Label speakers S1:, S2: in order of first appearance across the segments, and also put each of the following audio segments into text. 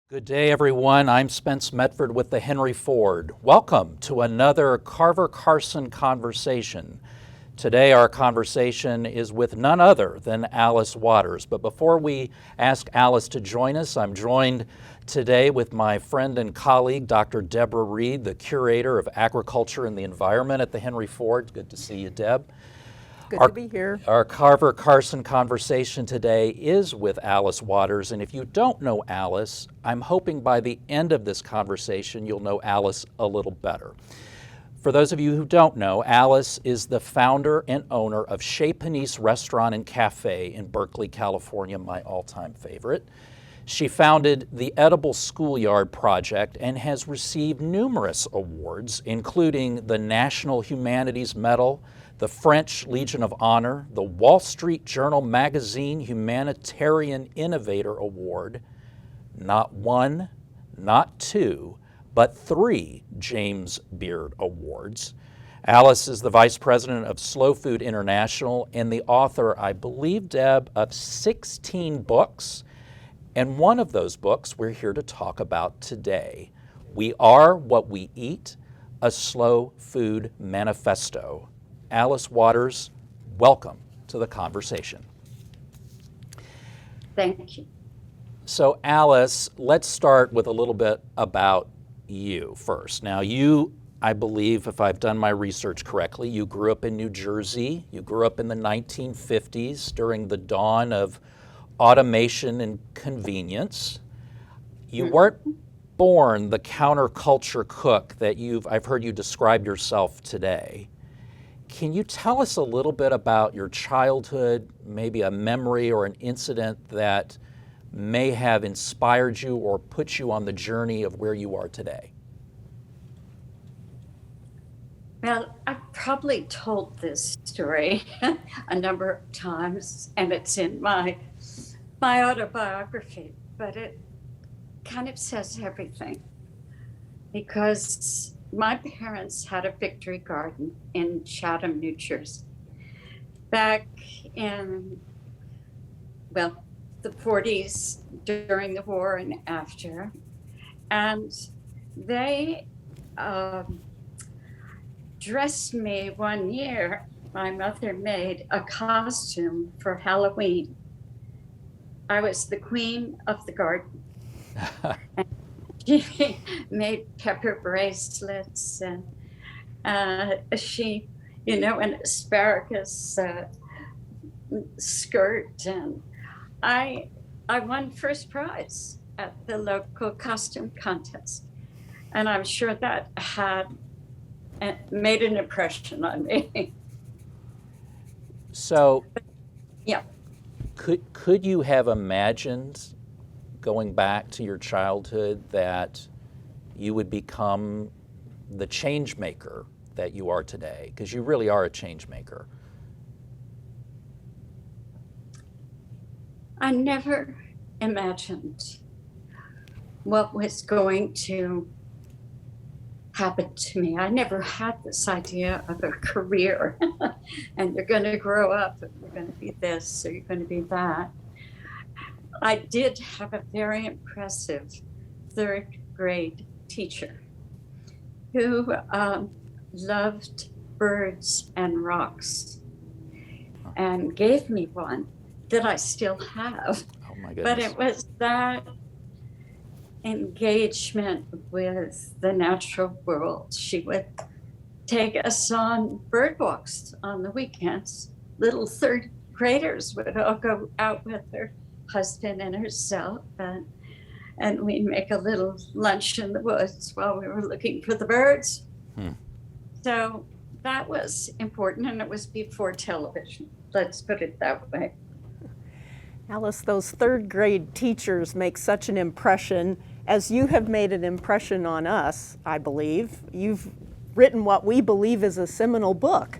S1: Good day, everyone. I'm Spence Medford with the Henry Ford. Welcome to another Carver-Carson Conversation. Today, our conversation is with none other than Alice Waters. But before we ask Alice to join us, I'm joined today with my friend and colleague, Dr. Deborah Reed, the Curator of Agriculture and the Environment at the Henry Ford. Good to see you, Deb.
S2: Good to be here.
S1: Our Carver-Carson Conversation today is with Alice Waters, and if you don't know Alice, I'm hoping by the end of this conversation you'll know Alice a little better. For those of you who don't know, Alice is the founder and owner of Chez Panisse Restaurant and Cafe in Berkeley, California, my all-time favorite. She founded the Edible Schoolyard Project and has received numerous awards, including the National Humanities Medal, the French Legion of Honor, the Wall Street Journal Magazine Humanitarian Innovator Award, not one, not two, but 3 James Beard Awards. Alice is the Vice President of Slow Food International and the author, I believe, Deb, of 16 books. And one of those books we're here to talk about today. We Are What We Eat, a Slow Food Manifesto. Alice Waters, welcome to the conversation.
S3: Thank you.
S1: So Alice, let's start with a little bit about you first. Now you, I believe, if I've done my research correctly, you grew up in New Jersey. You grew up in the 1950s during the dawn of automation and convenience. You weren't born the counterculture cook that I've heard you describe yourself today. Can you tell us a little bit about your childhood, maybe a memory or an incident that may have inspired you or put you on the journey of where you are today?
S3: Well, I've probably told this story a number of times, and it's in my autobiography, but it kind of says everything. Because my parents had a victory garden in Chatham, New Jersey, back in, well, the 40s, during the war and after. And they dressed me one year. My mother made a costume for Halloween. I was the queen of the garden. She made pepper bracelets and she, an asparagus skirt. And I won first prize at the local costume contest. And I'm sure that had made an impression on me.
S1: So,
S3: yeah.
S1: Could you have imagined, going back to your childhood, that you would become the change maker that you are today? Because you really are a change maker.
S3: I never imagined what was going to happen to me. I never had this idea of a career and you're going to grow up and you're going to be this or you're going to be that. I did have a very impressive 3rd grade teacher who loved birds and rocks and gave me one that I still have.
S1: Oh my goodness.
S3: But it was that engagement with the natural world. She would take us on bird walks on the weekends. Little 3rd graders would all go out with her husband and herself, and we'd make a little lunch in the woods while we were looking for the birds. So that was important, and it was before television. Let's put it that way.
S2: Alice, those 3rd grade teachers make such an impression, as you have made an impression on us, I believe. You've written what we believe is a seminal book.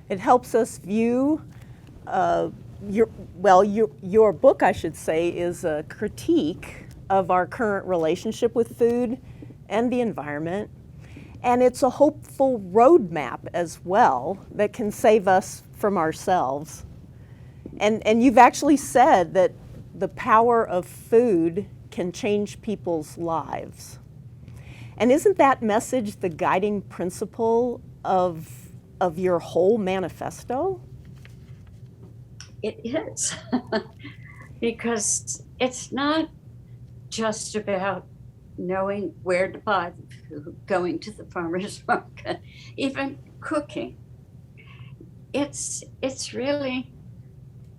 S2: It helps us view your book, I should say, is a critique of our current relationship with food and the environment. And it's a hopeful roadmap as well that can save us from ourselves. And you've actually said that the power of food can change people's lives. And isn't that message the guiding principle of your whole manifesto?
S3: It is. Because it's not just about knowing where to buy the food, going to the farmer's market, even cooking. It's really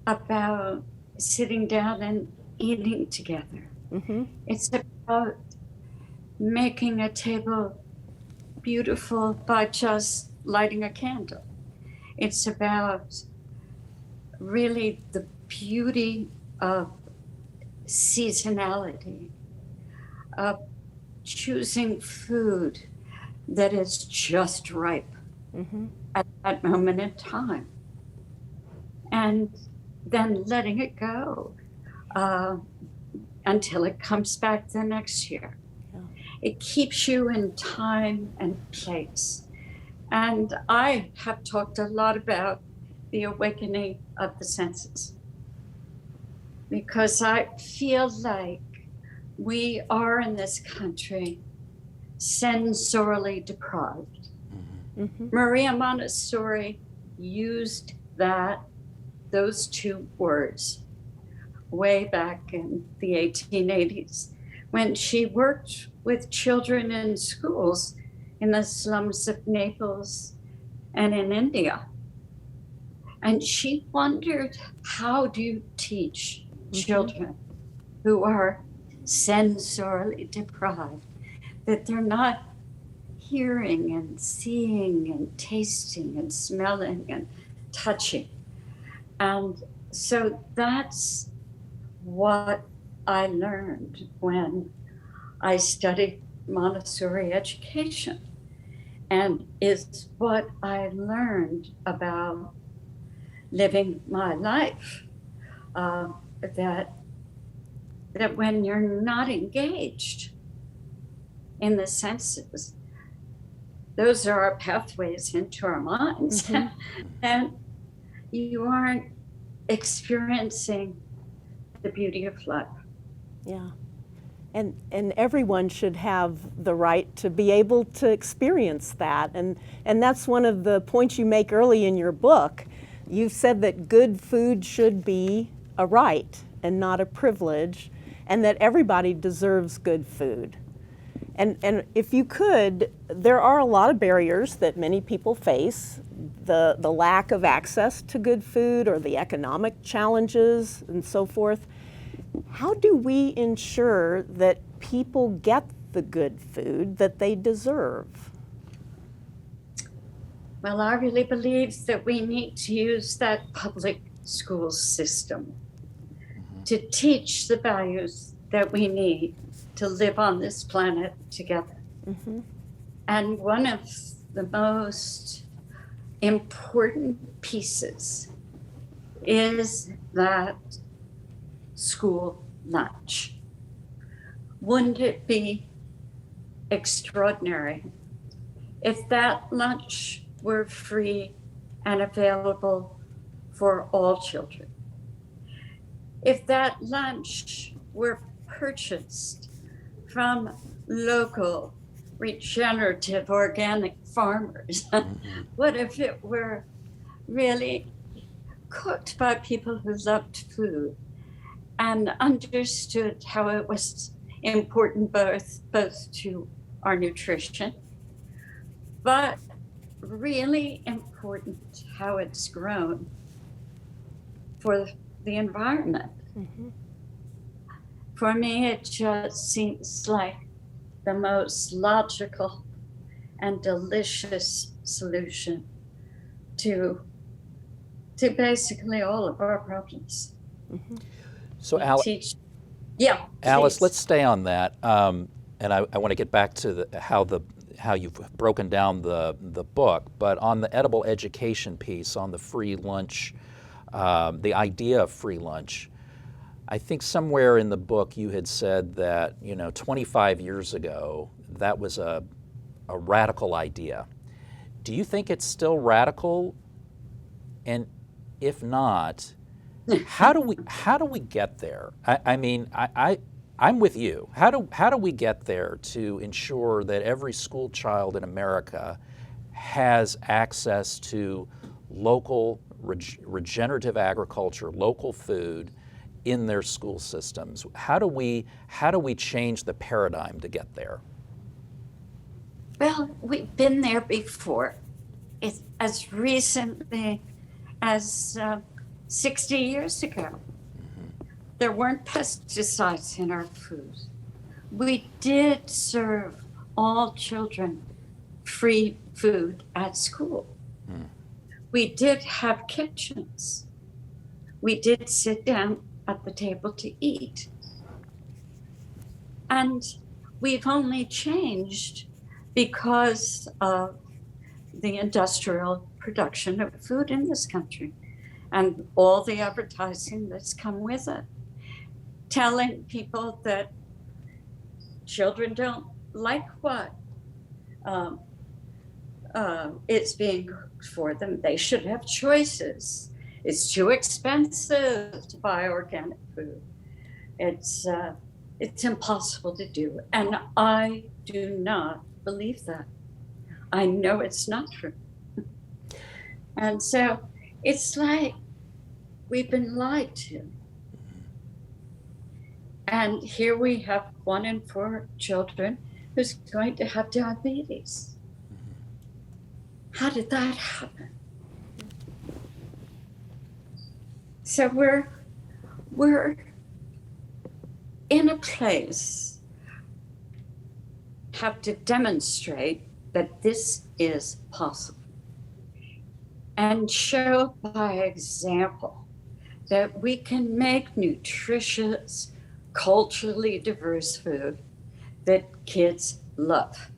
S3: about sitting down and eating together.
S2: Mm-hmm.
S3: It's about making a table beautiful by just lighting a candle. It's about really the beauty of seasonality, of choosing food that is just ripe at that moment in time, and then letting it go until it comes back the next year.
S2: Yeah.
S3: It keeps you in time and place. And I have talked a lot about the awakening of the senses, because I feel like we are in this country sensorially deprived.
S2: Mm-hmm.
S3: Maria Montessori used those two words way back in the 1880s when she worked with children in schools in the slums of Naples and in India. And she wondered, how do you teach children who are sensorially deprived, that they're not hearing and seeing and tasting and smelling and touching? And so that's what I learned when I studied Montessori education, and is what I learned about living my life, that when you're not engaged in the senses, those are our pathways into our minds, and you aren't experiencing the beauty of life.
S2: Yeah. And everyone should have the right to be able to experience that. And that's one of the points you make early in your book. You've said that good food should be a right and not a privilege, and that everybody deserves good food. And if you could, there are a lot of barriers that many people face, the lack of access to good food or the economic challenges and so forth. How do we ensure that people get the good food that they deserve?
S3: Well, I really believe that we need to use that public school system to teach the values that we need to live on this planet together. And one of the most important pieces is that school lunch. Wouldn't it be extraordinary if that lunch were free and available for all children? If that lunch were purchased from local, regenerative, organic farmers? What if it were really cooked by people who loved food and understood how it was important both to our nutrition, but really important how it's grown for the environment? For me, it just seems like the most logical and delicious solution to basically all of our problems.
S1: So Alice,
S3: please.
S1: let's stay on that, and I want to get back to how you've broken down the book. But on the edible education piece, on the free lunch, the idea of free lunch, I think somewhere in the book you had said that 25 years ago that was a radical idea. Do you think it's still radical? And if not, how do we get there? I mean, I'm with you. How do we get there to ensure that every school child in America has access to local regenerative agriculture, local food in their school systems? How do we change the paradigm to get there?
S3: Well, we've been there before. It's as recently as 60 years ago. There weren't pesticides in our food. We did serve all children free food at school. We did have kitchens. We did sit down at the table to eat. And we've only changed because of the industrial production of food in this country and all the advertising that's come with it, telling people that children don't like what it's being cooked for them. They should have choices. It's too expensive to buy organic food. It's impossible to do. And I do not believe that. I know it's not true. And so it's like we've been lied to. And here we have 1 in 4 children who's going to have diabetes. How did that happen? So we're in a place, have to demonstrate that this is possible and show by example that we can make nutritious, culturally diverse food that kids love.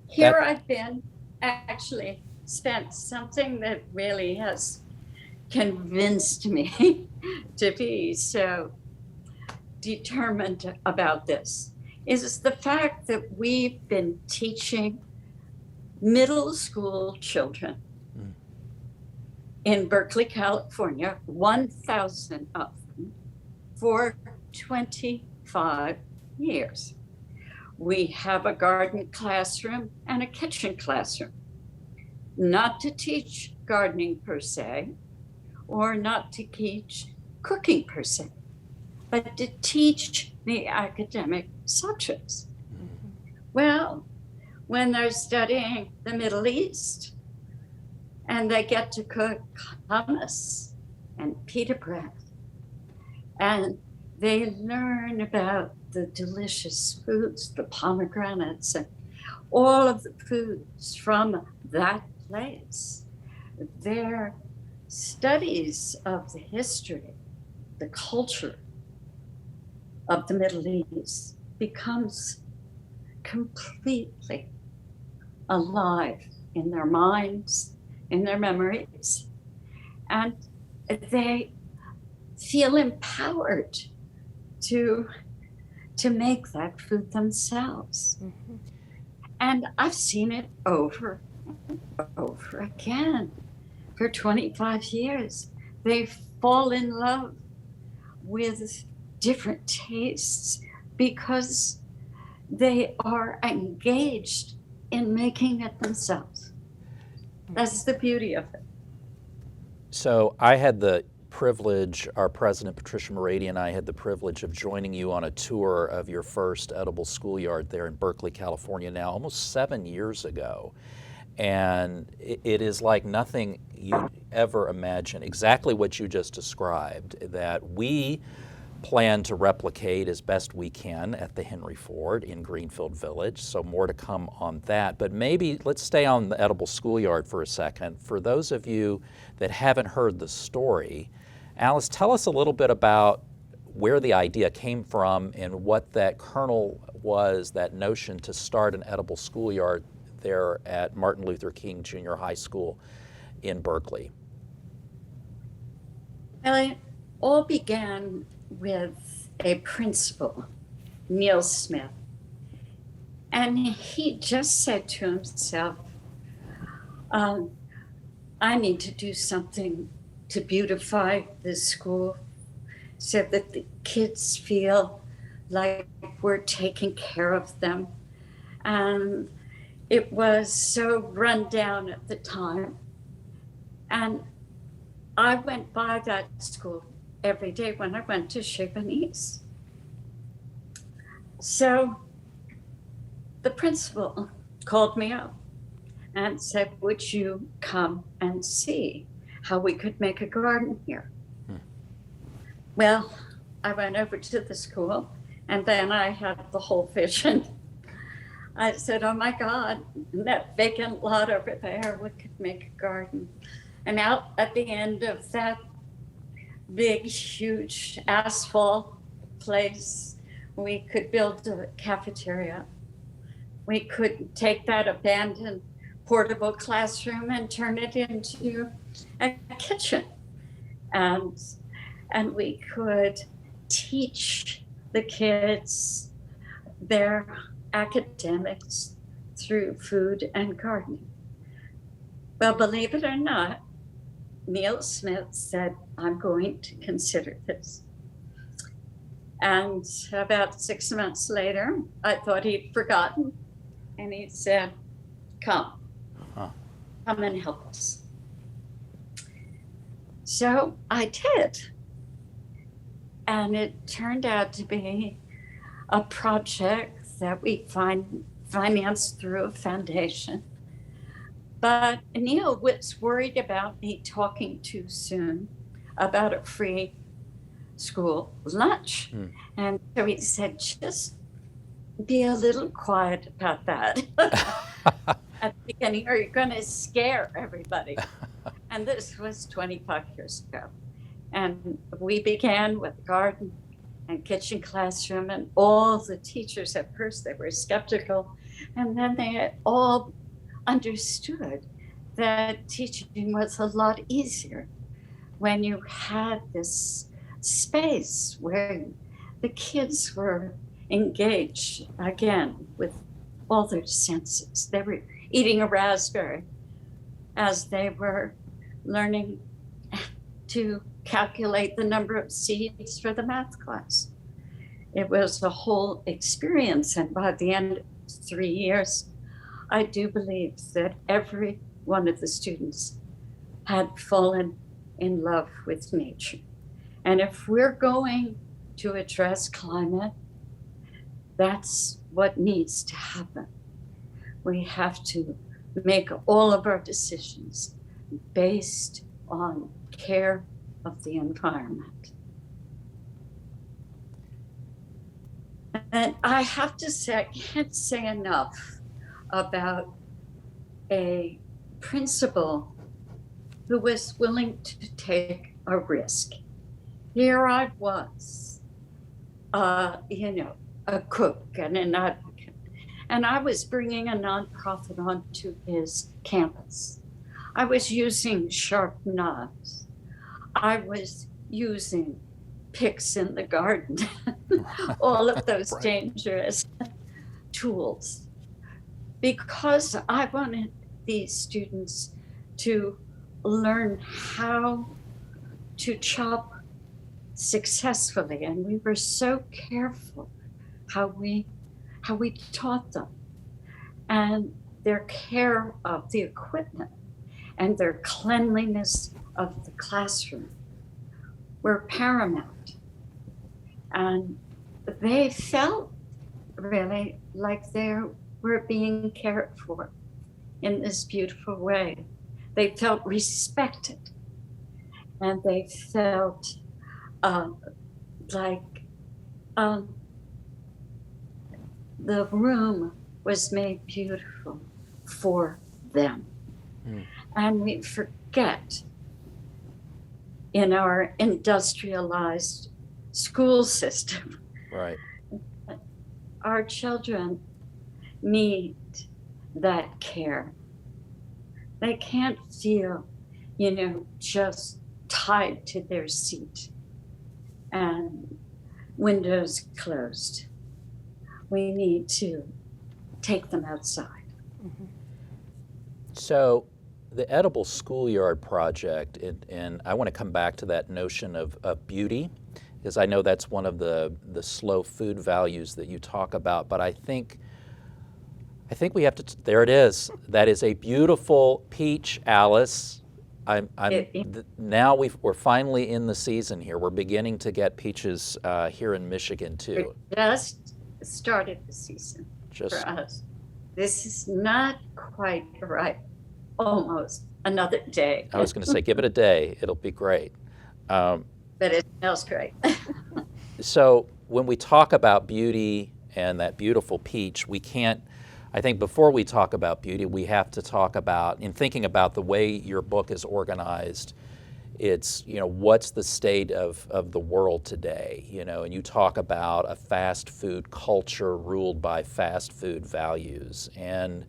S3: Here I've been, actually spent something that really has convinced me to be so determined about this, is the fact that we've been teaching middle school children in Berkeley, California, 1,000 of them, for 25 years. We have a garden classroom and a kitchen classroom, not to teach gardening per se, or not to teach cooking per se, but to teach the academic subjects. Well, when they're studying the Middle East and they get to cook hummus and pita bread, and they learn about the delicious foods, the pomegranates, and all of the foods from that place. Their studies of the history, the culture of the Middle East becomes completely alive in their minds, in their memories, and they feel empowered to make that food themselves. Mm-hmm. And I've seen it over and over again. For 25 years, they fall in love with different tastes because they are engaged in making it themselves. That's the beauty of it.
S1: So I had the privilege, our president, Patricia Morady, and I had the privilege of joining you on a tour of your first Edible Schoolyard there in Berkeley, California now, almost 7 years ago. And it is like nothing you'd ever imagine, exactly what you just described, that we plan to replicate as best we can at the Henry Ford in Greenfield Village, so more to come on that. But maybe let's stay on the Edible Schoolyard for a second. For those of you that haven't heard the story, Alice, tell us a little bit about where the idea came from and what that kernel was, that notion to start an Edible Schoolyard there at Martin Luther King Junior High School in Berkeley.
S3: Well, it all began with a principal, Neil Smith. And he just said to himself, I need to do something to beautify this school so that the kids feel like we're taking care of them. And it was so run down at the time. And I went by that school every day when I went to Chez Panisse. So the principal called me up and said, would you come and see how we could make a garden here? Well, I went over to the school, and then I had the whole vision. I said, oh my God, that vacant lot over there, we could make a garden. And out at the end of that big, huge asphalt place, we could build a cafeteria. We could take that abandoned portable classroom and turn it into a kitchen. And we could teach the kids their academics through food and gardening. Well, believe it or not, Neil Smith said, I'm going to consider this. And about 6 months later, I thought he'd forgotten. And he said, come and help us. So I did. And it turned out to be a project that we financed through a foundation. But Neil was worried about me talking too soon about a free school lunch. And so he said, just be a little quiet about that at the beginning, or you're going to scare everybody. And this was 25 years ago. And we began with garden and kitchen classroom, and all the teachers at first, they were skeptical, and then they all understood that teaching was a lot easier when you had this space where the kids were engaged again with all their senses. They were eating a raspberry as they were learning to calculate the number of seeds for the math class. It was a whole experience, and by the end of 3 years, I do believe that every one of the students had fallen in love with nature. And if we're going to address climate, that's what needs to happen. We have to make all of our decisions based on care of the environment. And I have to say, I can't say enough about a principal who was willing to take a risk. Here I was, a cook and an advocate, and I was bringing a nonprofit onto his campus. I was using sharp knives. I was using picks in the garden, all of those dangerous tools, because I wanted these students to learn how to chop successfully, and we were so careful how we taught them, and their care of the equipment and their cleanliness of the classroom were paramount. And they felt really like they were being cared for in this beautiful way. They felt respected, and they felt like the room was made beautiful for them. And we forget in our industrialized school system,
S1: Right.
S3: our children need that care. They can't feel, just tied to their seat and windows closed. We need to take them outside.
S2: Mm-hmm.
S1: So the Edible Schoolyard Project, and I want to come back to that notion of beauty because I know that's one of the slow food values that you talk about. But I think we have to. There it is. That is a beautiful peach, Alice. Now we're finally in the season here. We're beginning to get peaches here in Michigan too.
S3: We just started the season for us. This is not quite right. Almost another day.
S1: I was going to say, give it a day. It'll be great.
S3: But it smells great.
S1: So when we talk about beauty and that beautiful peach, we can't, I think before we talk about beauty, we have to talk about, in thinking about the way your book is organized, it's, what's the state of the world today, and you talk about a fast food culture ruled by fast food values. And,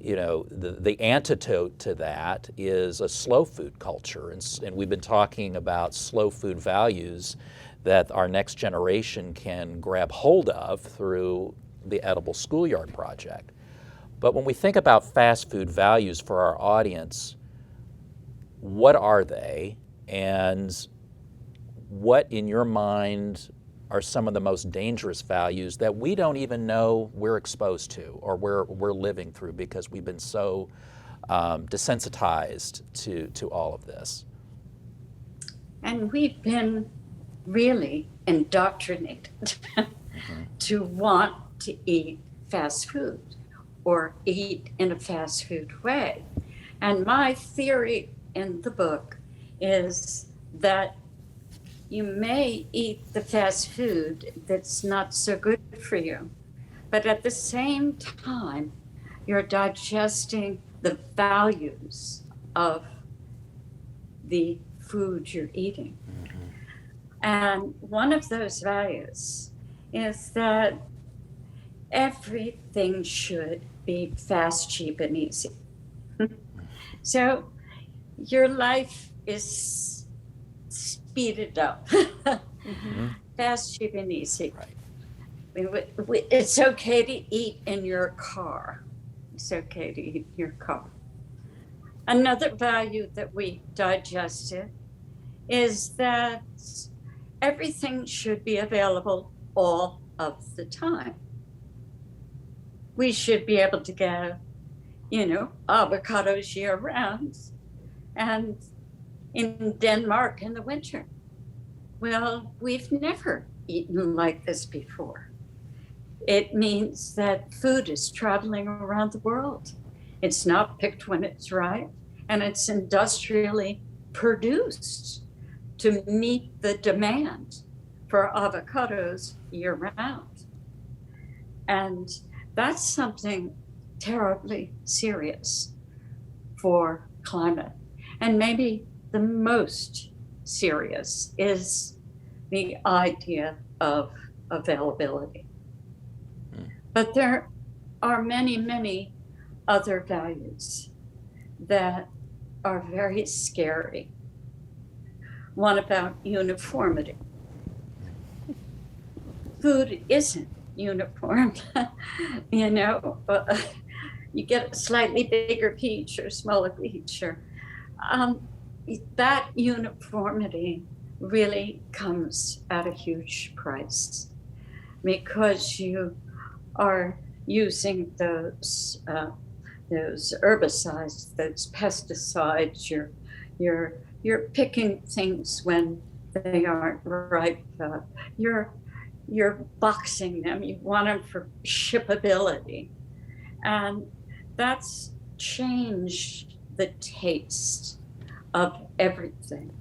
S1: the antidote to that is a slow food culture. And we've been talking about slow food values that our next generation can grab hold of through the Edible Schoolyard Project. But when we think about fast food values for our audience, what are they? And what, in your mind, are some of the most dangerous values that we don't even know we're exposed to or we're living through because we've been so desensitized to all of this?
S3: And we've been really indoctrinated to want to eat fast food or eat in a fast food way. And my theory in the book is that you may eat the fast food that's not so good for you, but at the same time, you're digesting the values of the food you're eating. And one of those values is that everything should be fast, cheap, and easy. So your life is speeded up. Fast, cheap, and easy.
S1: Right.
S3: It's okay to eat in your car. It's okay to eat in your car. Another value that we digested is that everything should be available all of the time. We should be able to get, avocados year round and in Denmark in the winter. Well, we've never eaten like this before. It means that food is traveling around the world. It's not picked when it's ripe, and it's industrially produced to meet the demand for avocados year round. And that's something terribly serious for climate. And maybe the most serious is the idea of availability. But there are many, many other values that are very scary. One about uniformity. Food isn't uniform. You get a slightly bigger peach or smaller peach, or that uniformity really comes at a huge price because you are using those herbicides, those pesticides. You're picking things when they aren't ripe. You're boxing them. You want them for shippability, and that's changed the taste of everything.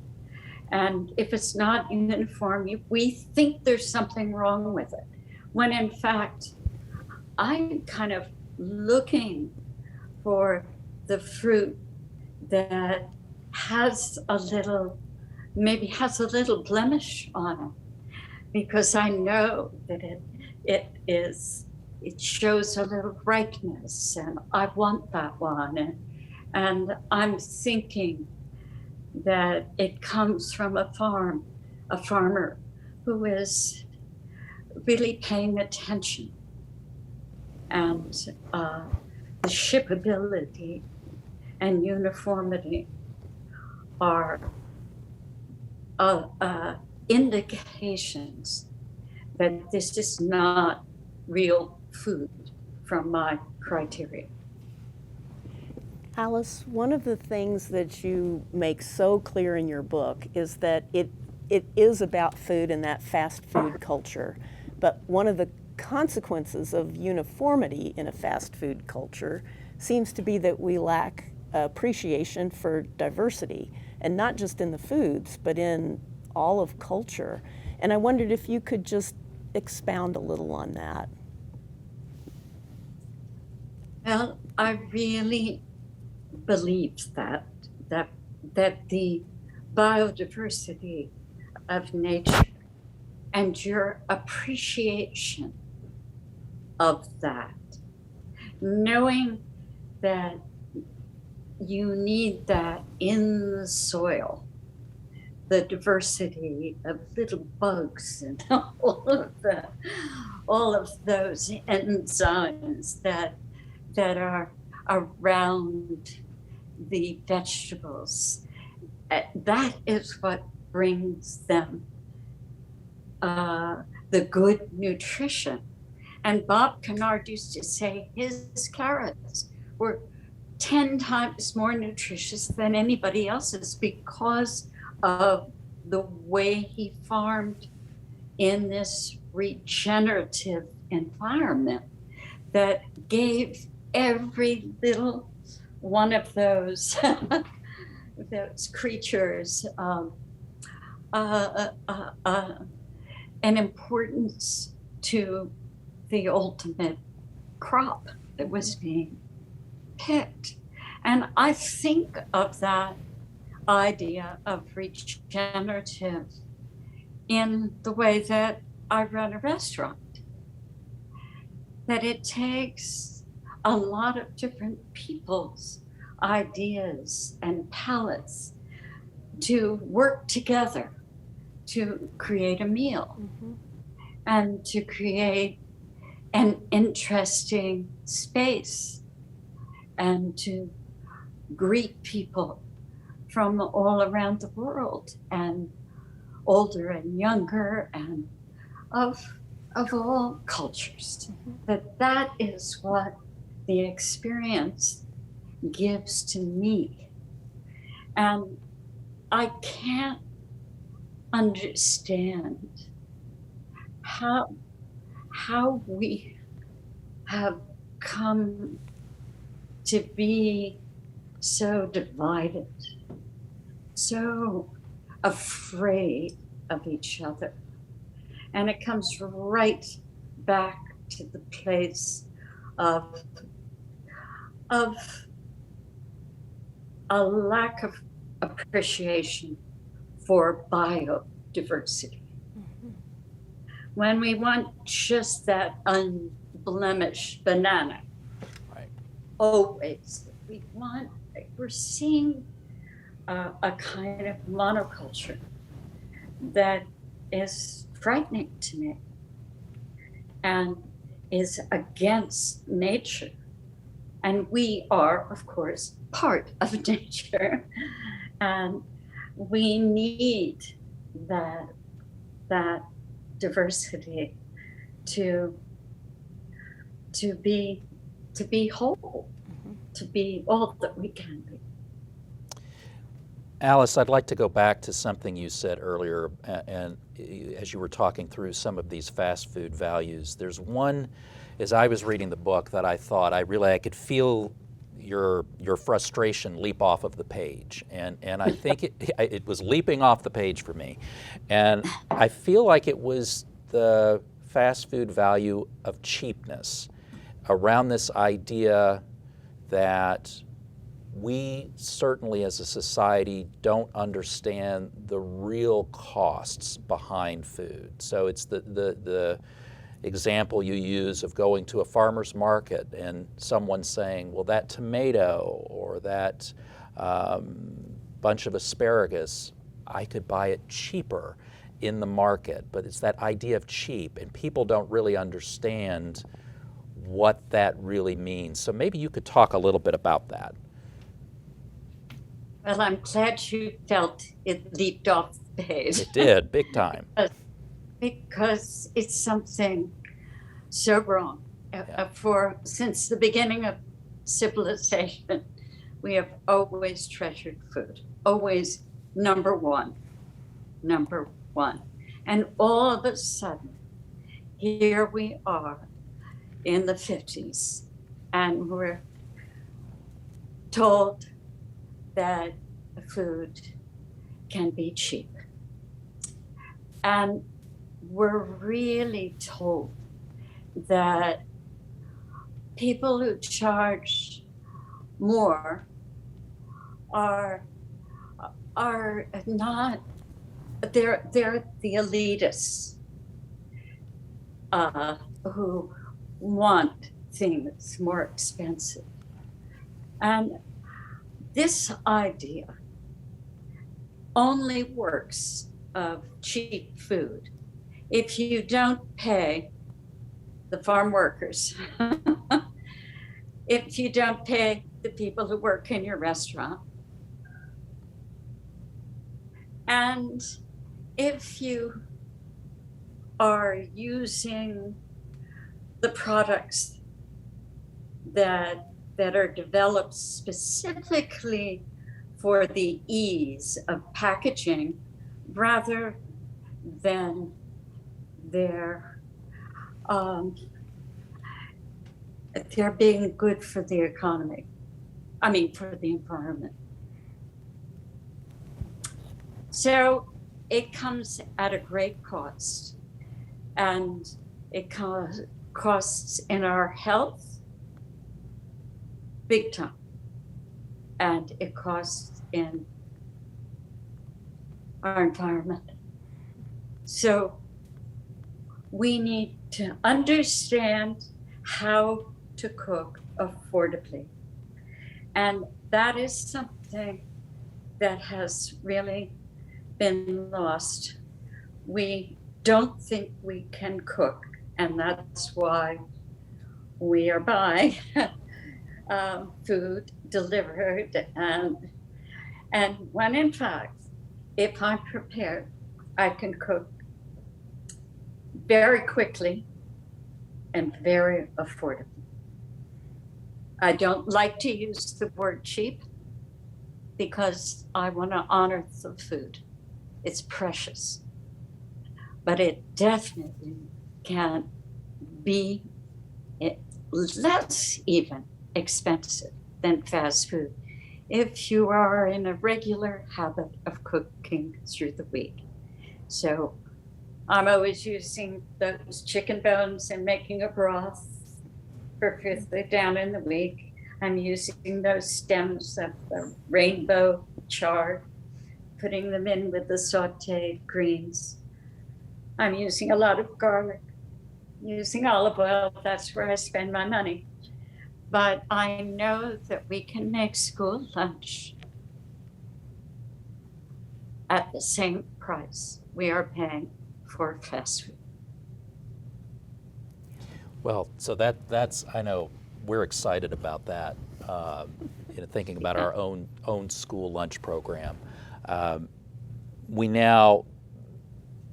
S3: And if it's not uniform, we think there's something wrong with it, when in fact, I'm kind of looking for the fruit that has a little blemish on it, because I know that it shows a little ripeness, and I want that one. And I'm thinking that it comes from a farmer who is really paying attention. And the shippability and uniformity are indications that this is not real food from my criteria.
S2: Alice, one of the things that you make so clear in your book is that it is about food and that fast food culture. But one of the consequences of uniformity in a fast food culture seems to be that we lack appreciation for diversity, and not just in the foods, but in all of culture. And I wondered if you could just expound a little on that.
S3: Well, I really believe that the biodiversity of nature and your appreciation of that, knowing that you need that in the soil, the diversity of little bugs and all of those enzymes that are around the vegetables. That is what brings them the good nutrition. And Bob Kennard used to say his carrots were 10 times more nutritious than anybody else's because of the way he farmed in this regenerative environment that gave every little one of those those creatures an importance to the ultimate crop that was being picked. And I think of that idea of regenerative in the way that I run a restaurant, that it takes a lot of different people's ideas and palettes to work together to create a meal and to create an interesting space and to greet people from all around the world, and older and younger and of all cultures. That is what the experience gives to me. And I can't understand how we have come to be so divided, so afraid of each other. And it comes right back to the place of a lack of appreciation for biodiversity. When we want just that unblemished banana,
S1: Right.
S3: always we want, we're seeing a kind of monoculture that is frightening to me and is against nature. And we are, of course, part of nature. And we need that diversity to be whole, to be all that we can be.
S1: Alice, I'd like to go back to something you said earlier, and as you were talking through some of these fast food values, there's one, as I was reading the book, that I thought I could feel your frustration leap off of the page, and I think it was leaping off the page for me, and I feel like it was the fast food value of cheapness around this idea that we certainly as a society don't understand the real costs behind food. So it's the example you use of going to a farmer's market and someone saying, well, that tomato or that bunch of asparagus, I could buy it cheaper in the market. But it's that idea of cheap, and people don't really understand what that really means. So maybe you could talk a little bit about that.
S3: Well, I'm glad you felt it leaped off the paid.
S1: It did, big time.
S3: Because it's something so wrong. Since the beginning of civilization, we have always treasured food, always number one. And all of a sudden, here we are in the 50s, and we're told that food can be cheap. And we're really told that people who charge more are not, they're the elitists who want things more expensive. And this idea only works of cheap food if you don't pay the farm workers, if you don't pay the people who work in your restaurant, and if you are using the products that are developed specifically for the ease of packaging rather than they're being good for the economy. I mean, for the environment. So it comes at a great cost, and it costs in our health big time, and it costs in our environment. So we need to understand how to cook affordably. And that is something that has really been lost. We don't think we can cook, and that's why we are buying food delivered. And when in fact, if I'm prepared, I can cook very quickly and very affordably. I don't like to use the word cheap because I want to honor the food. It's precious, but it definitely can be less even expensive than fast food if you are in a regular habit of cooking through the week. So I'm always using those chicken bones and making a broth for fifthly down in the week. I'm using those stems of the rainbow chard, putting them in with the sauteed greens. I'm using a lot of garlic, using olive oil. That's where I spend my money. But I know that we can make school lunch at the same price we are paying for fast food.
S1: Well, so that's I know we're excited about that. Thinking about our own school lunch program. We now,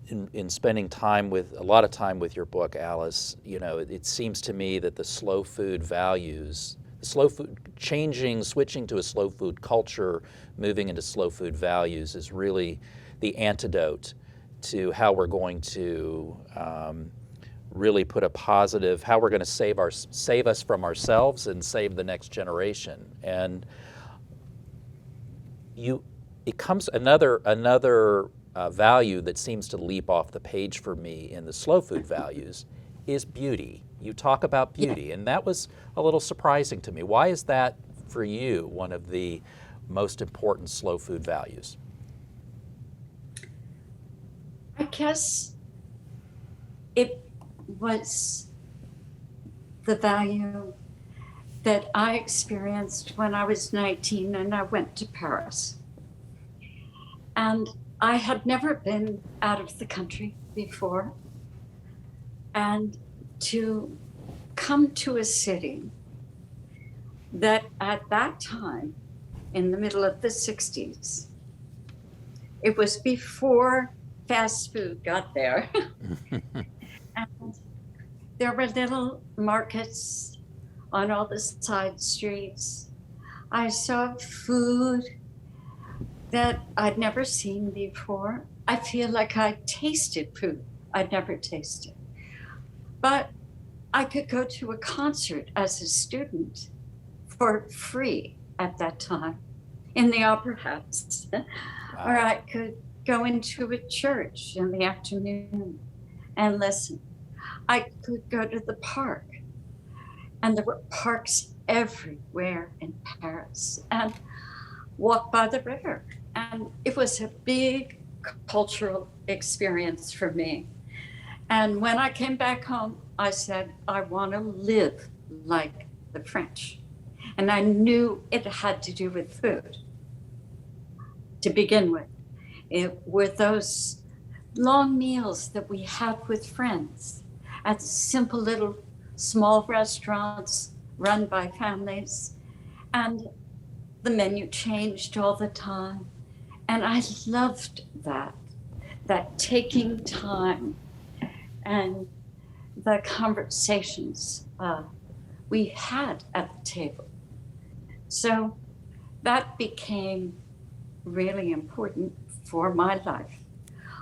S1: in spending a lot of time with your book, Alice, it seems to me that the slow food values, switching to a slow food culture, moving into slow food values is really the antidote to how we're going to really put a positive, how we're going to save us from ourselves and save the next generation. And it comes another value that seems to leap off the page for me in the slow food values is beauty. You talk about beauty, and that was a little surprising to me. Why is that for you one of the most important slow food values?
S3: I guess it was the value that I experienced when I was 19 and I went to Paris. And I had never been out of the country before. And to come to a city that at that time, in the middle of the 60s, It was before fast food got there. And there were little markets on all the side streets. I saw food that I'd never seen before. I feel like I tasted food I'd never tasted. But I could go to a concert as a student for free at that time in the Opera House. Or I could go into a church in the afternoon and listen. I could go to the park, and there were parks everywhere in Paris, and walk by the river. And it was a big cultural experience for me. And when I came back home, I said, I want to live like the French. And I knew it had to do with food to begin with. It were those long meals that we had with friends at simple little small restaurants run by families. And the menu changed all the time. And I loved that taking time and the conversations we had at the table. So that became really important for my life.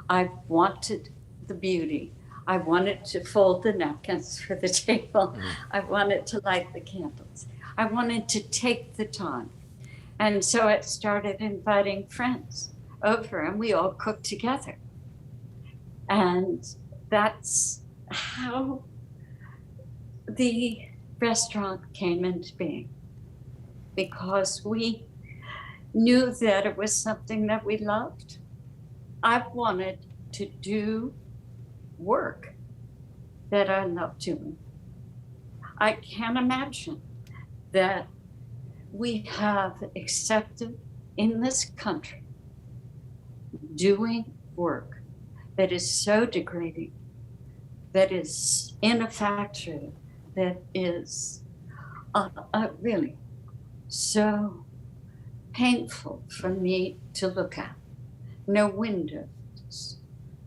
S3: I wanted the beauty. I wanted to fold the napkins for the table. I wanted to light the candles. I wanted to take the time. And so I started inviting friends over, and we all cooked together. And that's how the restaurant came into being, because we knew that it was something that we loved. I wanted to do work that I love doing. I can't imagine that we have accepted in this country doing work that is so degrading, that is in a factory, that is really so painful for me to look at. No windows,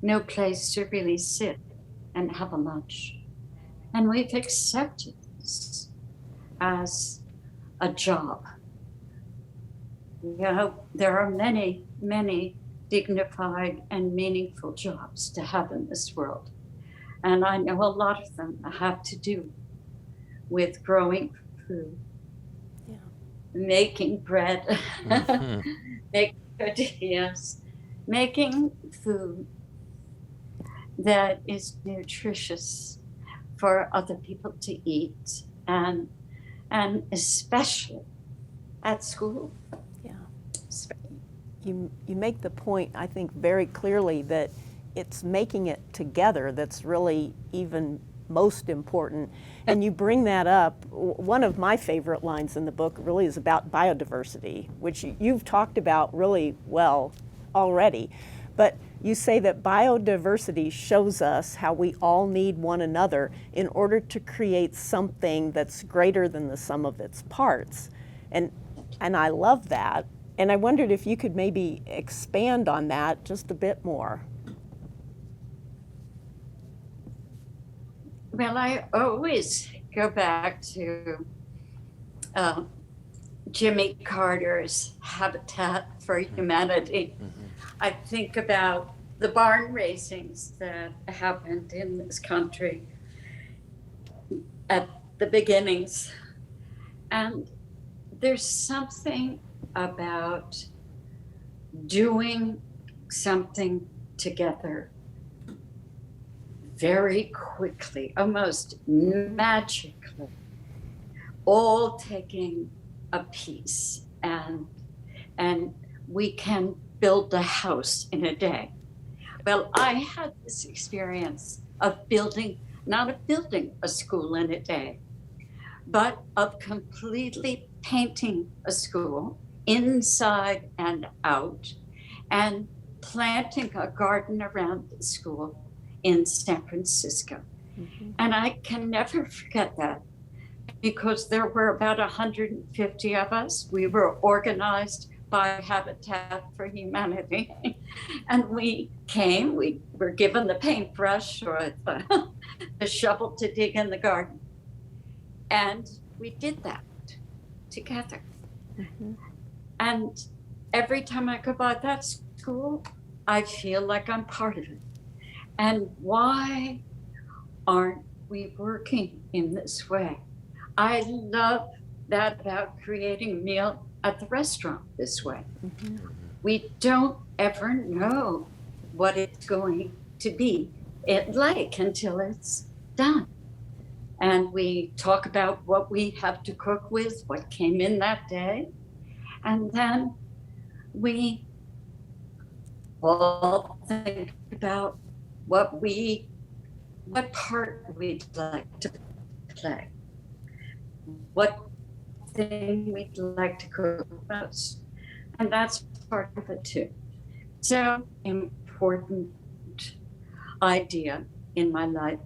S3: no place to really sit and have a lunch. And we've accepted this as a job. You know, there are many, many dignified and meaningful jobs to have in this world. And I know a lot of them have to do with growing food, making bread, making tortillas, making food that is nutritious for other people to eat, and especially at school.
S2: Yeah. You make the point, I think, very clearly that it's making it together that's really even most important. And you bring that up. One of my favorite lines in the book really is about biodiversity, which you've talked about really well already. But you say that biodiversity shows us how we all need one another in order to create something that's greater than the sum of its parts. And I love that. And I wondered if you could maybe expand on that just a bit more.
S3: Well, I always go back to Jimmy Carter's Habitat for Humanity. I think about the barn raisings that happened in this country at the beginnings. And there's something about doing something together very quickly, almost magically, all taking a piece, and we can build the house in a day. Well, I had this experience of not of building a school in a day, but of completely painting a school inside and out, and planting a garden around the school in San Francisco. And I can never forget that, because there were about 150 of us. We were organized by Habitat for Humanity. And we came, we were given the paintbrush or the shovel to dig in the garden. And we did that together. Mm-hmm. And every time I go by that school, I feel like I'm part of it. And why aren't we working in this way? I love that about creating a meal at the restaurant this way. Mm-hmm. We don't ever know what it's going to be like until it's done. And we talk about what we have to cook with, what came in that day. And then we all think about what part we'd like to play, what thing we'd like to cook most. And that's part of it too. So important idea in my life.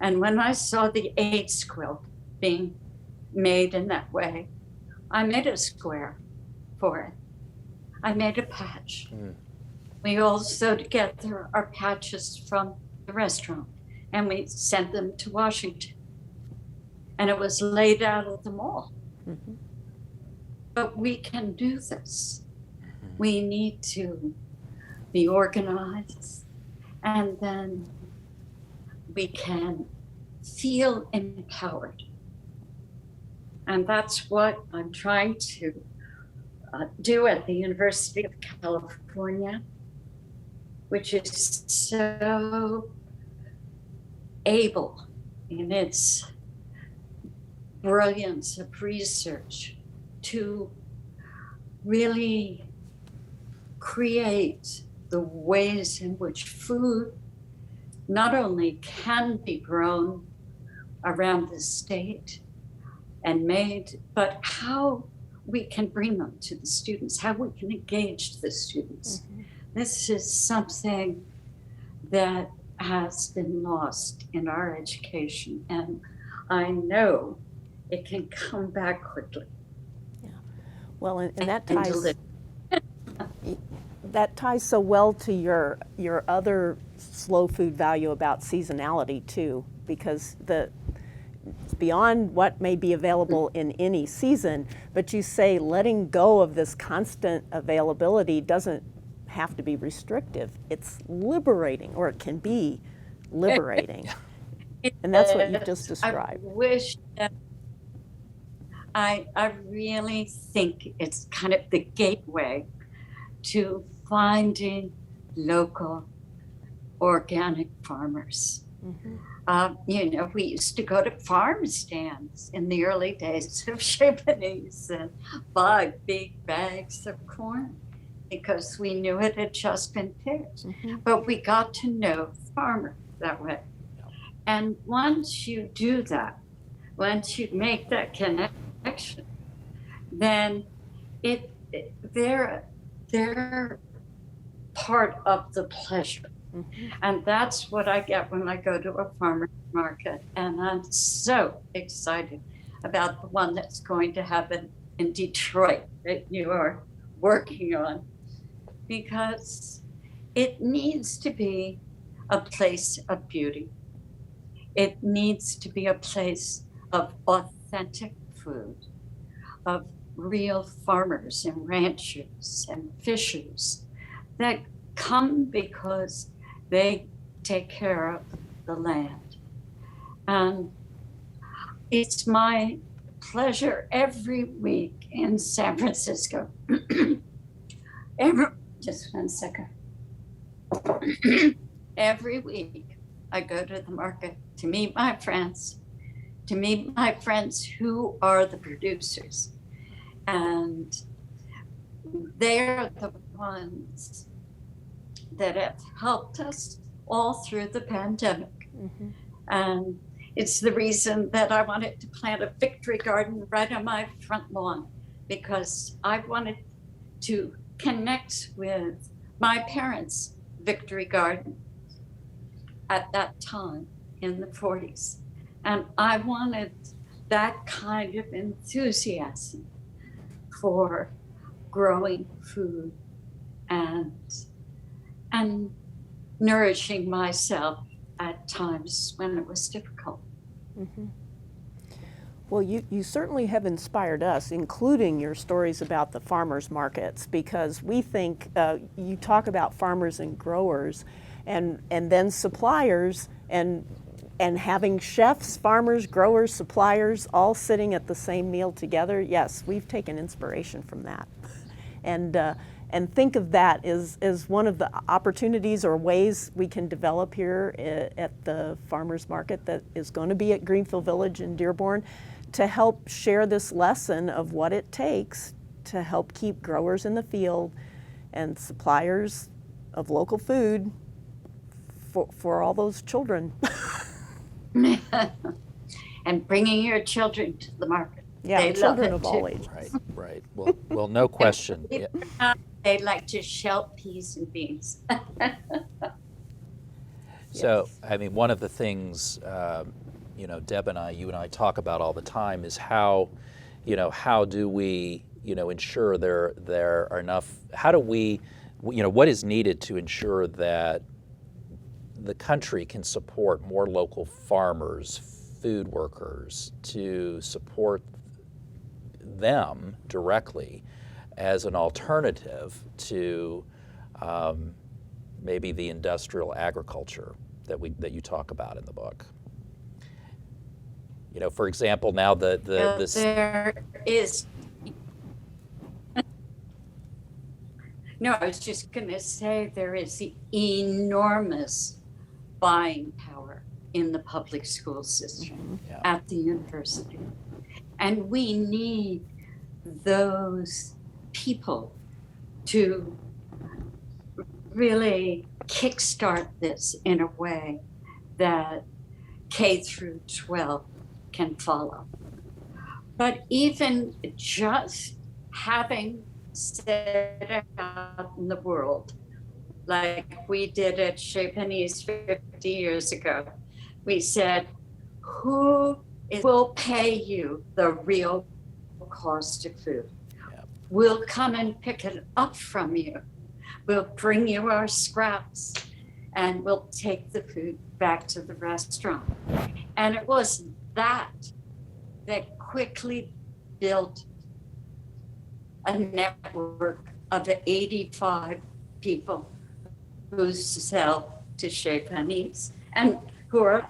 S3: And when I saw the AIDS quilt being made in that way, I made a square for it. I made a patch. Mm. We all sewed together our patches from the restaurant and we sent them to Washington. And it was laid out at the mall. Mm-hmm. But we can do this. Mm-hmm. We need to be organized, and then we can feel empowered. And that's what I'm trying to do at the University of California, which is so able in its brilliance of research to really create the ways in which food not only can be grown around the state and made, but how we can bring them to the students, how we can engage the students. Mm-hmm. This is something that has been lost in our education, and I know it can come back quickly.
S2: Yeah. Well, and that ties so well to your other slow food value about seasonality too, because it's beyond what may be available in any season, but you say letting go of this constant availability doesn't have to be restrictive. It's liberating, or it can be liberating. And that's what you've just described.
S3: I really think it's kind of the gateway to finding local organic farmers. Mm-hmm. We used to go to farm stands in the early days of Chez Panisse and buy big bags of corn because we knew it had just been picked. Mm-hmm. But we got to know the farmer that way. And once you do that, once you make that connection, then they're part of the pleasure. Mm-hmm. And that's what I get when I go to a farmer's market. And I'm so excited about the one that's going to happen in Detroit that you are working on, because it needs to be a place of beauty. It needs to be a place of authentic food, of real farmers and ranchers and fishers that come because they take care of the land. And it's my pleasure every week in San Francisco. Just one second. Every week I go to the market to meet my friends who are the producers. And they're the ones that have helped us all through the pandemic. Mm-hmm. And it's the reason that I wanted to plant a victory garden right on my front lawn, because I wanted to connect with my parents' victory garden at that time in the 40s. And I wanted that kind of enthusiasm for growing food and nourishing myself at times when it was difficult.
S2: Mm-hmm. Well, you certainly have inspired us, including your stories about the farmers markets, because we think you talk about farmers and growers and then suppliers and having chefs, farmers, growers, suppliers all sitting at the same meal together. Yes, we've taken inspiration from that. And think of that as one of the opportunities or ways we can develop here at the farmers market that is going to be at Greenfield Village in Dearborn, to help share this lesson of what it takes to help keep growers in the field and suppliers of local food for all those children.
S3: And bringing your children to the market.
S2: Yeah,
S3: they
S2: children
S3: love
S2: of
S3: it
S2: all
S3: too.
S2: ages.
S1: Right. Well, no question. Yeah.
S3: They like to shell peas and beans.
S1: So, I mean, one of the things, Deb and you and I talk about all the time is how do we, ensure there are enough, how do we, what is needed to ensure that the country can support more local farmers, food workers, to support them directly as an alternative to maybe the industrial agriculture that you talk about in the book. For example, now this
S3: There is. No, I was just going to say there is enormous buying power in the public school system at the university. And we need those people to really kickstart this in a way that K through 12 can follow. But even just having set out in the world, like we did at Chez Panisse 50 years ago, we said, who will pay you the real cost of food?
S1: Yeah.
S3: We'll come and pick it up from you. We'll bring you our scraps and we'll take the food back to the restaurant. And it was that quickly built a network of 85 people who sell to Chez Panisse and who are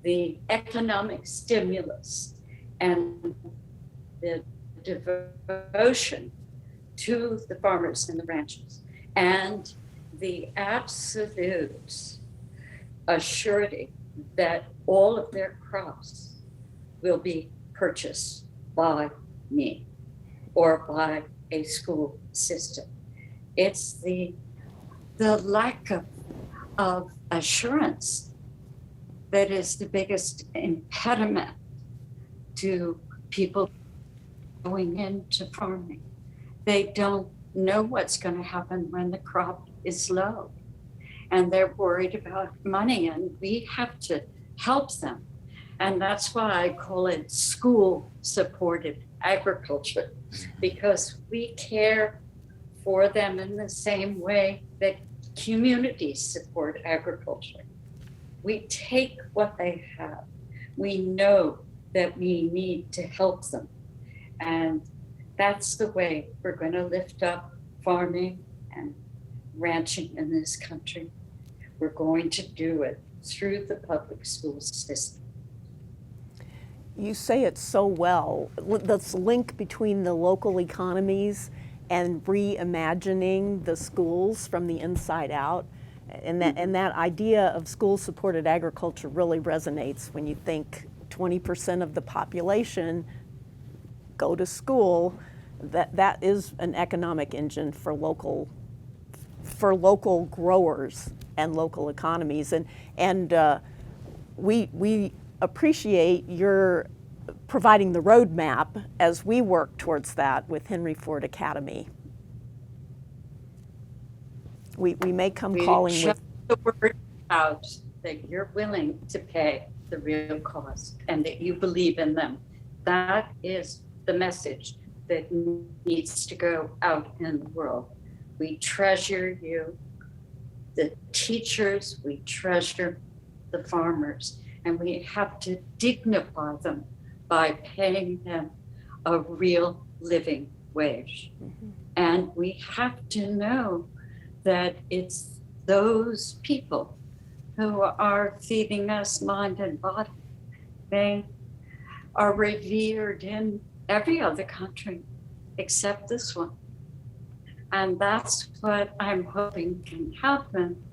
S3: the economic stimulus and the devotion to the farmers and the ranchers and the absolute assurity that all of their crops will be purchased by me or by a school system. It's the lack of assurance that is the biggest impediment to people going into farming. They don't know what's going to happen when the crop is low, and they're worried about money, and we have to help them. And that's why I call it school-supported agriculture, because we care for them in the same way that communities support agriculture. We take what they have. We know that we need to help them. And that's the way we're going to lift up farming and ranching in this country. We're going to do it through the public school system.
S2: You say it so well, this link between the local economies and reimagining the schools from the inside out. And that idea of school-supported agriculture really resonates when you think 20% of the population go to school. That is an economic engine for local growers and local economies. And we appreciate your providing the roadmap as we work towards that with Henry Ford Academy. We may come calling with
S3: the word out that you're willing to pay the real cost and that you believe in them. That is the message that needs to go out in the world. We treasure you, the teachers, we treasure the farmers, and we have to dignify them by paying them a real living wage. Mm-hmm. And we have to know that it's those people who are feeding us mind and body. They are revered in every other country except this one. And that's what I'm hoping can happen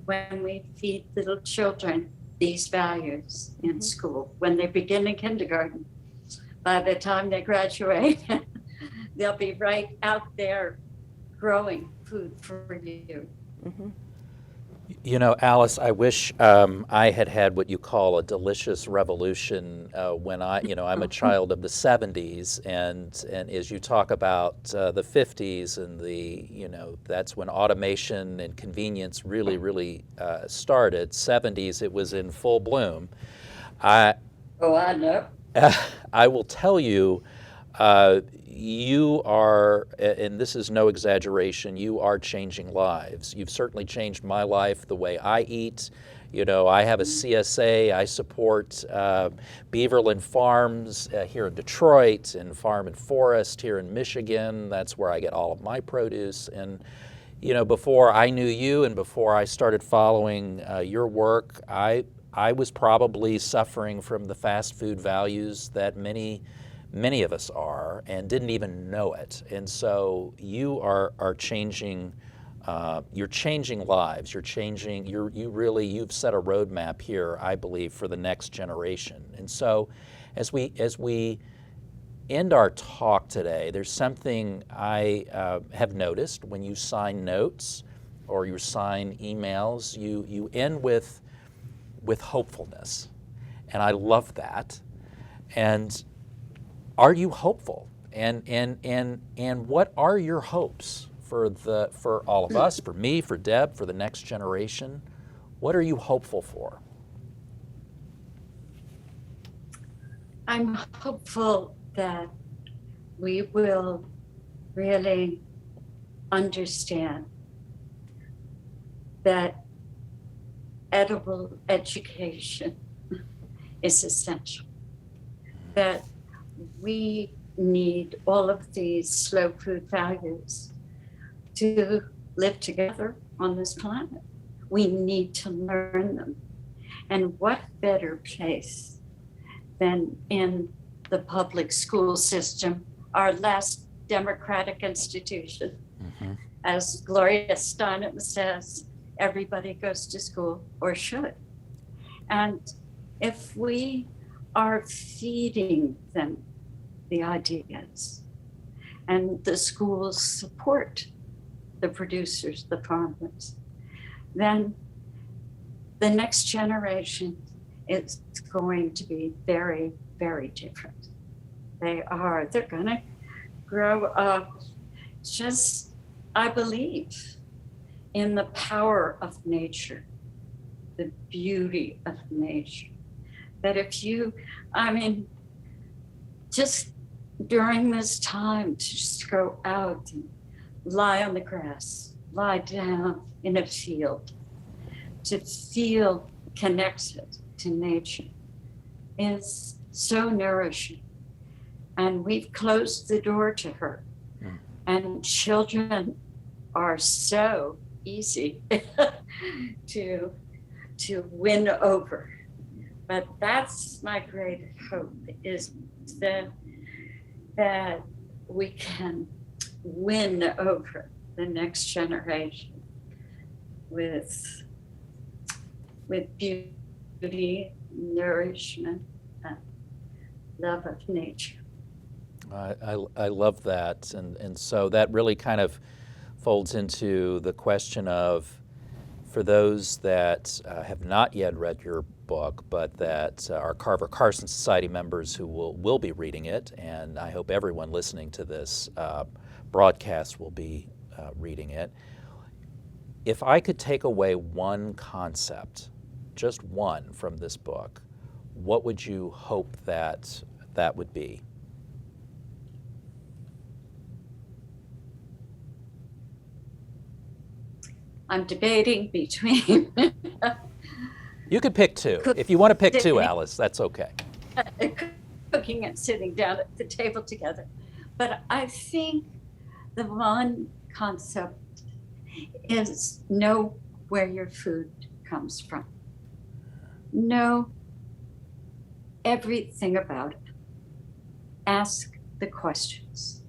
S3: when we feed little children these values in school. When they begin in kindergarten, by the time they graduate, they'll be right out there growing food for you.
S2: Mm-hmm.
S1: You know, Alice, I wish I had had what you call a delicious revolution when I'm a child of the 70s, and as you talk about the 50s and that's when automation and convenience really started. 70s, it was in full bloom.
S3: I know.
S1: I will tell you, you are, and this is no exaggeration, you are changing lives. You've certainly changed my life, the way I eat. You know, I have a CSA, I support Beaverland Farms here in Detroit, and Farm and Forest here in Michigan. That's where I get all of my produce. And, you know, before I knew you and before I started following your work, I was probably suffering from the fast food values that many of us are, and didn't even know it. And so you are changing. You're changing lives. You've set a roadmap here, I believe, for the next generation. And so, as we end our talk today, there's something I have noticed when you sign notes or you sign emails. You end with hopefulness, and I love that. And are you hopeful? And what are your hopes for all of us, for me, for Deb, for the next generation? What are you hopeful for?
S3: I'm hopeful that we will really understand that edible education is essential, that we need all of these slow food values to live together on this planet. We need to learn them. And what better place than in the public school system, our last democratic institution. Mm-hmm. As Gloria Steinem says, everybody goes to school, or should. And if we are feeding them the ideas, and the schools support the producers, the farmers, then the next generation is going to be very, very different. They're going to grow up just, I believe, in the power of nature, the beauty of nature. That if you, just during this time, to just go out and lie on the grass, lie down in a field, to feel connected to nature is so nourishing. And we've closed the door to her. Mm. And children are so easy to win over. But that's my great hope, is that we can win over the next generation with beauty, nourishment, and love of nature.
S1: I love that. And so that really kind of folds into the question of, for those that have not yet read your book, but that are Carver-Carson Society members who will be reading it, and I hope everyone listening to this broadcast will be reading it. If I could take away one concept, just one from this book, what would you hope that would be?
S3: I'm debating between
S1: You could pick two. If you want to pick two, Alice, that's okay.
S3: cooking and sitting down at the table together. But I think the one concept is know where your food comes from. Know everything about it. Ask the questions.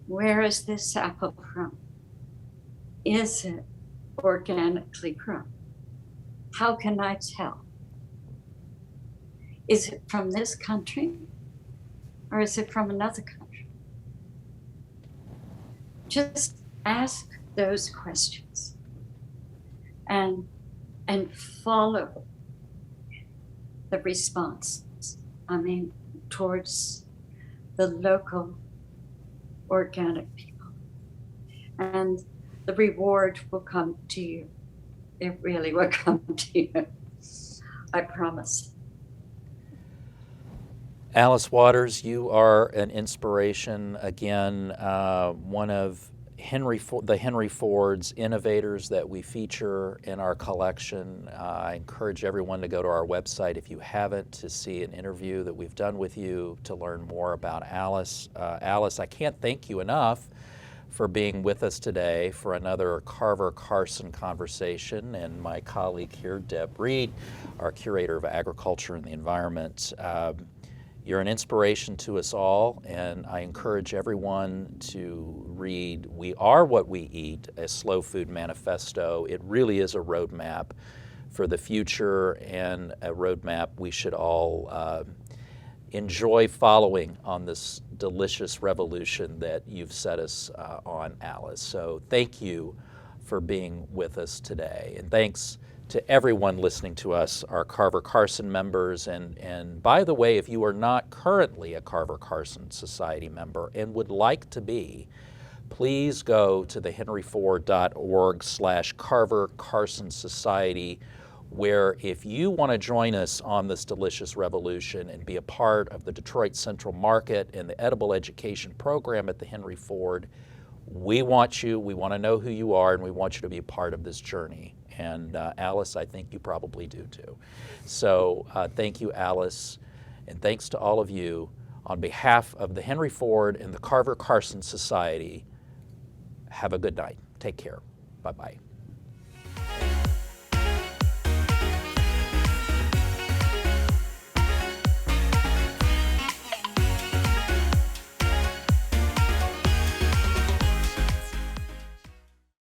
S3: Where is this apple from? Is it organically grown? How can I tell? Is it from this country or is it from another country? Just ask those questions and follow the response. I mean, towards the local organic people. And the reward will come to you. It really will come to you. I promise.
S1: Alice Waters, you are an inspiration. Again, one of the Henry Ford's innovators that we feature in our collection. I encourage everyone to go to our website if you haven't to see an interview that we've done with you to learn more about Alice. Alice, I can't thank you enough for being with us today for another Carver-Carson Conversation, and my colleague here, Deb Reed, our Curator of Agriculture and the Environment. You're an inspiration to us all, and I encourage everyone to read We Are What We Eat, a Slow Food Manifesto. It really is a roadmap for the future and a roadmap we should all enjoy following on this delicious revolution that you've set us on, Alice. So thank you for being with us today. And thanks to everyone listening to us, our Carver-Carson members. And by the way, if you are not currently a Carver-Carson Society member and would like to be, please go to the henryford.org/Carver-Carson Society, where if you want to join us on this delicious revolution and be a part of the Detroit Central Market and the Edible Education Program at the Henry Ford, we want you, we want to know who you are, and we want you to be a part of this journey. And Alice, I think you probably do too. So thank you, Alice, and thanks to all of you. On behalf of the Henry Ford and the Carver-Carson Society, have a good night. Take care. Bye-bye.